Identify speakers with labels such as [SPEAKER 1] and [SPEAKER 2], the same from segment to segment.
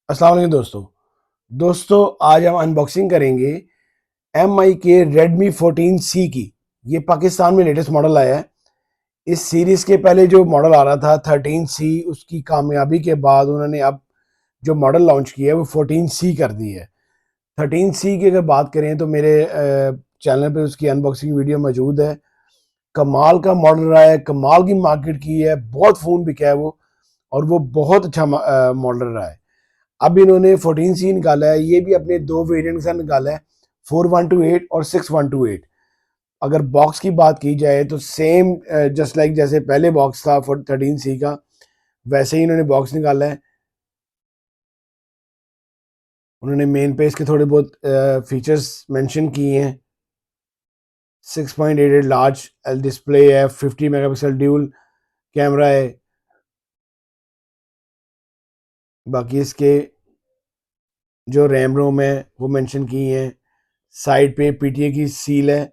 [SPEAKER 1] अस्सलाम वालेकुम दोस्तों आज हम अनबॉक्सिंग करेंगे MI के Redmi 14C की। ये पाकिस्तान में लेटेस्ट मॉडल आया है। इस सीरीज के पहले जो मॉडल आ रहा था 13C, उसकी कामयाबी के बाद उन्होंने अब जो मॉडल लॉन्च किया है वो 14C कर दी है। 13C की अगर बात करें तो मेरे चैनल पे उसकी अनबॉक्सिंग वीडियो मौजूद है। कमाल का मॉडल रहा है, कमाल की मार्केट की है, बहुत फ़ोन बिका है वो, और वो बहुत अच्छा मॉडल रहा है। अब इन्होंने 14C निकाला है, ये भी अपने दो वेरिएंट के साथ निकाला है, 4128 और 6128। अगर बॉक्स की बात की जाए तो सेम जस्ट लाइक जैसे पहले बॉक्स था 13C का, वैसे ही इन्होंने बॉक्स निकाला है। उन्होंने मेन पेज के थोड़े बहुत फीचर्स मेंशन किए हैं। 6.88 लार्ज डिस्प्ले है, 50 मेगापिक्सल ड्यूल कैमरा है। बाकी इसके जो रैम रोम है वो मेंशन की है। साइड पे PTA की सील है।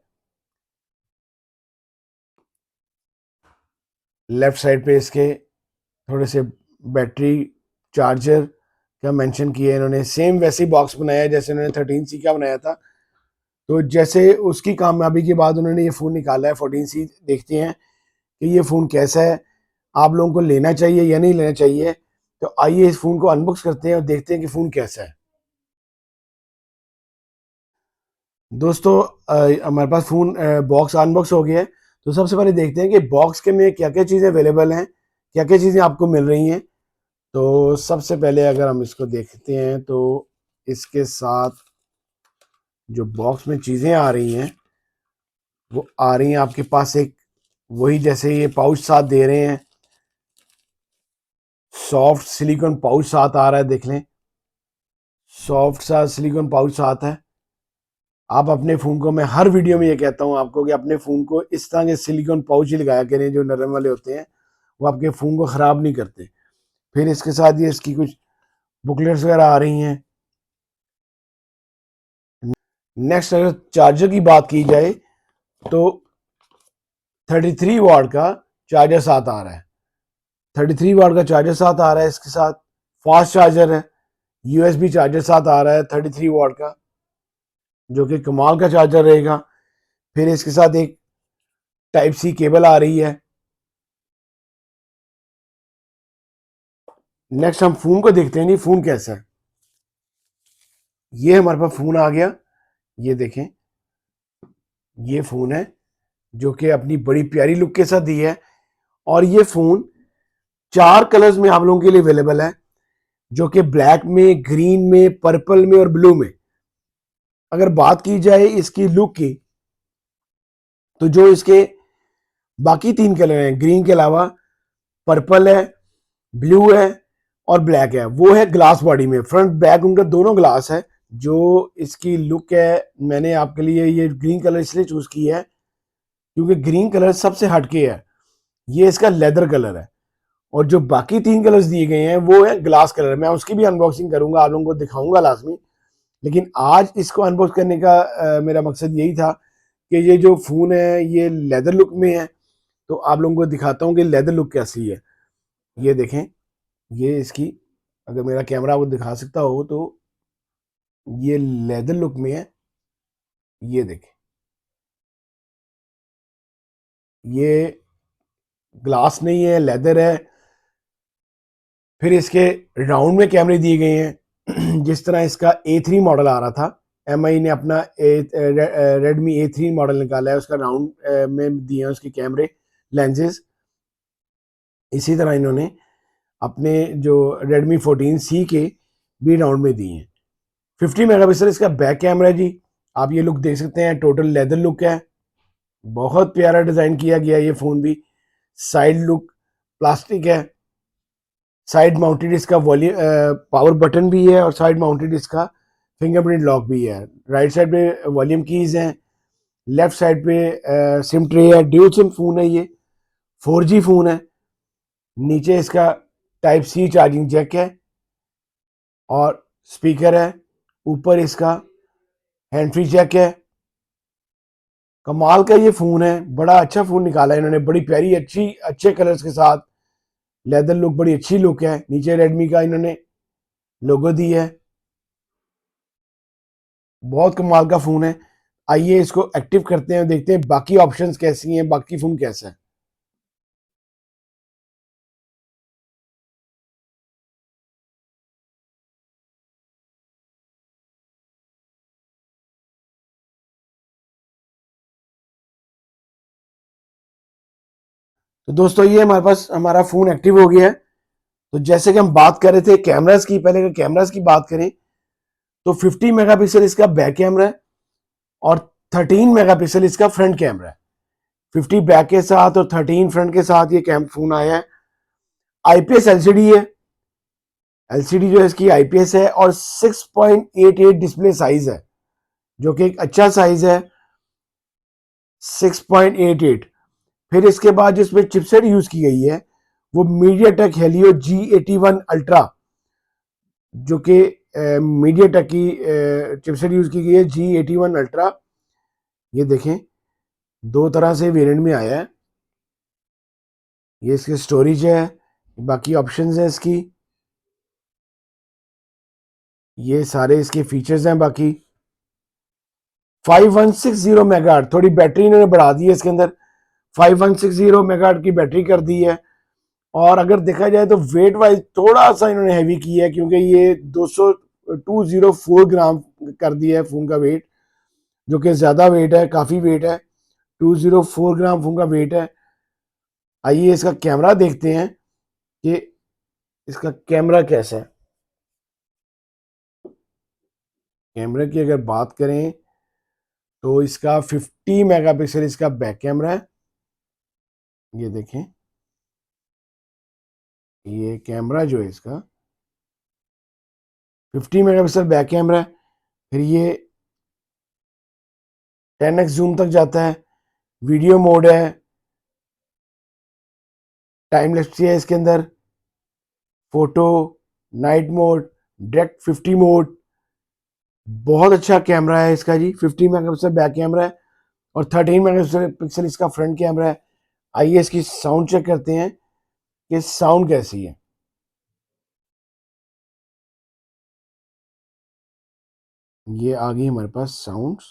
[SPEAKER 1] लेफ्ट साइड पे इसके थोड़े से बैटरी चार्जर का मेंशन किया है इन्होंने। सेम वैसे ही बॉक्स बनाया है जैसे उन्होंने 13C का बनाया था। तो जैसे उसकी कामयाबी के बाद उन्होंने ये फ़ोन निकाला है 14C। देखते हैं कि ये फ़ोन कैसा है, आप लोगों को लेना चाहिए या नहीं लेना चाहिए। तो आइए इस फ़ोन को अनबॉक्स करते हैं और देखते हैं कि फ़ोन कैसा है। दोस्तों हमारे पास फ़ोन बॉक्स अनबॉक्स हो गया है। तो सबसे पहले देखते हैं कि बॉक्स के में क्या क्या चीज़ें अवेलेबल हैं, क्या क्या चीज़ें आपको मिल रही हैं। तो सबसे पहले अगर हम इसको देखते हैं तो इसके साथ जो बॉक्स में चीज़ें आ रही हैं वो आ रही हैं आपके पास एक, वही जैसे ये पाउच साथ दे रहे हैं, सॉफ्ट सिलिकॉन पाउच साथ आ रहा है। देख लें, सॉफ्ट सा सिलिकॉन पाउच साथ है। आप अपने फ़ोन को, मैं हर वीडियो में ये कहता हूँ आपको कि अपने फ़ोन को इस तरह के सिलिकॉन पाउच ही लगाया करें जो नरम वाले होते हैं, वो आपके फ़ोन को ख़राब नहीं करते। फिर इसके साथ ये इसकी कुछ बुकलेट्स वगैरह आ रही हैं। नेक्स्ट अगर चार्जर की बात की जाए तो 33 वाट का चार्जर साथ आ रहा है। 33 वाट का चार्जर साथ आ रहा है। इसके साथ फास्ट चार्जर है, USB चार्जर साथ आ रहा है 33 वाट का, जो कि कमाल का चार्जर रहेगा। फिर इसके साथ एक Type-C केबल आ रही है। नेक्स्ट हम फोन को देखते हैं, नहीं फोन कैसा है। ये हमारे पास फोन आ गया, ये देखें, ये फोन है जो कि अपनी बड़ी प्यारी लुक के साथ दी है। और ये फोन 4 कलर्स में आप लोगों के लिए अवेलेबल है, जो कि ब्लैक में, ग्रीन में, पर्पल में और ब्लू में। अगर बात की जाए इसकी लुक की, तो जो इसके बाकी 3 कलर हैं ग्रीन के अलावा, पर्पल है, ब्लू है और ब्लैक है, वो है ग्लास बॉडी में। फ्रंट बैक उनका दोनों ग्लास है। जो इसकी लुक है, मैंने आपके लिए ये ग्रीन कलर इसलिए चूज की है क्योंकि ग्रीन कलर सबसे हटके है। ये इसका लेदर कलर है। और जो बाकी 3 कलर्स दिए गए हैं वो है ग्लास कलर। मैं उसकी भी अनबॉक्सिंग करूंगा, आप लोगों को दिखाऊंगा लाजमी। लेकिन आज इसको अनबॉक्स करने का मेरा मकसद यही था कि ये जो फोन है ये लेदर लुक में है, तो आप लोगों को दिखाता हूँ कि लेदर लुक कैसी है। ये देखें, ये इसकी, अगर मेरा कैमरा आपको दिखा सकता हो तो ये लेदर लुक में है। ये देखें, ये ग्लास नहीं है, लेदर है। फिर इसके राउंड में कैमरे दिए गए हैं जिस तरह इसका A3 मॉडल आ रहा था। MI ने अपना Redmi A3 मॉडल निकाला है, उसका राउंड में दिए हैं उसके कैमरे, लेंसेज। इसी तरह इन्होंने अपने जो Redmi 14C के भी राउंड में दिए हैं। 50 मेगापिक्सल इसका बैक कैमरा है जी। आप ये लुक देख सकते हैं, टोटल लेदर लुक है। बहुत प्यारा डिज़ाइन किया गया ये फ़ोन भी। साइड लुक प्लास्टिक है। साइड माउंटेड इसका वॉल्यूम पावर बटन भी है और साइड माउंटेड इसका फिंगरप्रिंट लॉक भी है। राइट साइड पे वॉल्यूम कीज हैं। लेफ्ट साइड पे सिम ट्रे है। ड्यूल सिम फ़ोन है ये, 4G फ़ोन है। नीचे इसका Type-C चार्जिंग जैक है और स्पीकर है। ऊपर इसका हैंड फ्री जैक है। कमाल का ये फ़ोन है, बड़ा अच्छा फ़ोन निकाला है इन्होंने, बड़ी प्यारी अच्छे कलर्स के साथ। लेदर लुक, बड़ी अच्छी लुक है। नीचे रेडमी का इन्होंने लोगो दी है। बहुत कमाल का फोन है। आइए इसको एक्टिव करते हैं, देखते हैं बाकी ऑप्शंस कैसी हैं, बाकी फोन कैसा है। तो दोस्तों ये हमारे पास हमारा फोन एक्टिव हो गया है। तो जैसे कि हम बात कर रहे थे कैमरास की, पहले अगर कैमरास की बात करें तो 50 मेगापिक्सल इसका बैक कैमरा है और 13 मेगापिक्सल इसका फ्रंट कैमरा है। 50 बैक के साथ और 13 फ्रंट के साथ ये कैम फोन आया है। आईपीएस एलसीडी है, एलसीडी जो है इसकी आईपीएस है और 6.88 डिस्प्ले साइज है, जो कि एक अच्छा साइज है, 6.88। फिर इसके बाद जिसमें चिपसेट यूज की गई है वो मीडियाटेक हेलियो G81 अल्ट्रा, जो कि मीडियाटेक की चिपसेट यूज की गई है G81 अल्ट्रा। ये देखें दो तरह से वेरिएंट में आया है। ये इसकी स्टोरेज है, बाकी ऑप्शंस है इसकी, ये सारे इसके फीचर्स हैं। बाकी 5160 मेगाहर्ट्ज, थोड़ी बैटरी इन्होंने बढ़ा दी है इसके अंदर, 5160 मेगाहर्ट्ज की बैटरी कर दी है। और अगर देखा जाए तो वेट वाइज थोड़ा सा इन्होंने हैवी किया है, क्योंकि ये 204 ग्राम कर दिया है फोन का वेट, जो कि ज्यादा वेट है, काफी वेट है। 204 ग्राम फोन का वेट है। आइए इसका कैमरा देखते हैं कि इसका कैमरा कैसा है। कैमरे की अगर बात करें तो इसका 50 मेगापिक्सल इसका बैक कैमरा है। ये देखें, ये कैमरा जो है इसका 50 मेगापिक्सल बैक कैमरा है। फिर ये 10x जूम तक जाता है, वीडियो मोड है, टाइम लैप्स है इसके अंदर, photo, night mode, direct 50 mode. बहुत अच्छा कैमरा है इसका जी। 50 मेगापिक्सल बैक कैमरा है और 13 मेगापिक्सल इसका फ्रंट कैमरा है। आइए इसकी साउंड चेक करते हैं कि साउंड कैसी है। ये आ गई हमारे पास साउंड्स।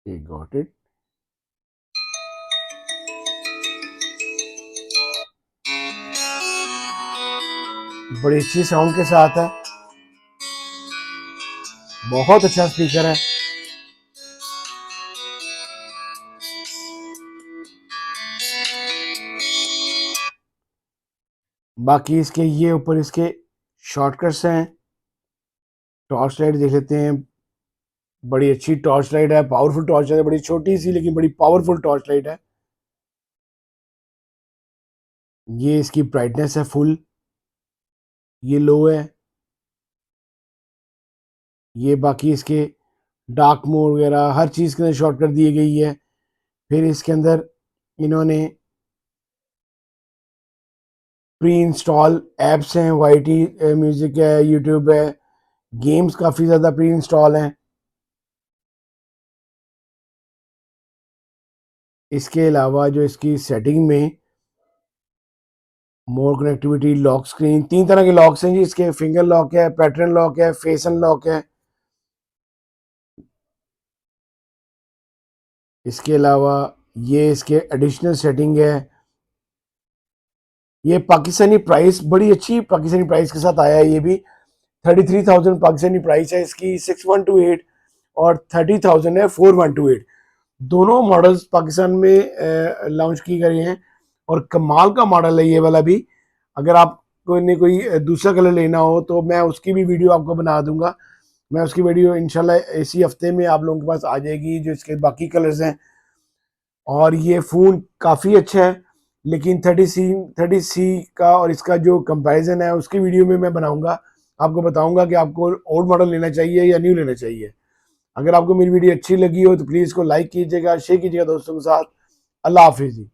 [SPEAKER 1] ये गॉट इट। बड़ी अच्छी साउंड के साथ है, बहुत अच्छा स्पीकर है। बाकी इसके ये ऊपर इसके शॉर्टकट्स हैं। टॉर्च लाइट देख लेते हैं, बड़ी अच्छी टॉर्च लाइट है, पावरफुल टॉर्च लाइट है, बड़ी छोटी सी लेकिन बड़ी पावरफुल टॉर्च लाइट है। ये इसकी ब्राइटनेस है फुल, ये लो है। ये बाकी इसके डार्क मोड वगैरह हर चीज़ के अंदर शॉर्टकट दी गई है। फिर इसके अंदर इन्होंने प्री इंस्टॉल एप्स हैं, वाईटी म्यूजिक है, यूट्यूब है, गेम्स काफ़ी ज़्यादा प्री इंस्टॉल हैं। इसके अलावा जो इसकी सेटिंग में मोर कनेक्टिविटी, लॉक स्क्रीन, 3 तरह के लॉक्स हैं जी इसके, फिंगर लॉक है, पैटर्न लॉक है, फेस अनलॉक है। इसके अलावा ये इसके एडिशनल सेटिंग है। ये पाकिस्तानी प्राइस बड़ी अच्छी पाकिस्तानी प्राइस के साथ आया है। ये भी 33,000 पाकिस्तानी प्राइस है इसकी 6128 और 30,000 है 4128। दोनों मॉडल्स पाकिस्तान में लॉन्च की गई हैं और कमाल का मॉडल है ये वाला भी। अगर आपको ने कोई दूसरा कलर लेना हो तो मैं उसकी भी वीडियो आपको बना दूंगा। मैं उसकी वीडियो इंशाल्लाह इसी हफ्ते में आप लोगों के पास आ जाएगी, जो इसके बाकी कलर्स हैं। और ये फ़ोन काफ़ी अच्छा है, लेकिन 30C का और इसका जो कंपैरिजन है उसकी वीडियो में मैं बनाऊंगा, आपको बताऊंगा कि आपको ओल्ड मॉडल लेना चाहिए या न्यू लेना चाहिए। अगर आपको मेरी वीडियो अच्छी लगी हो तो प्लीज़ इसको लाइक कीजिएगा, शेयर कीजिएगा दोस्तों के साथ। अल्लाह हाफिज़ जी।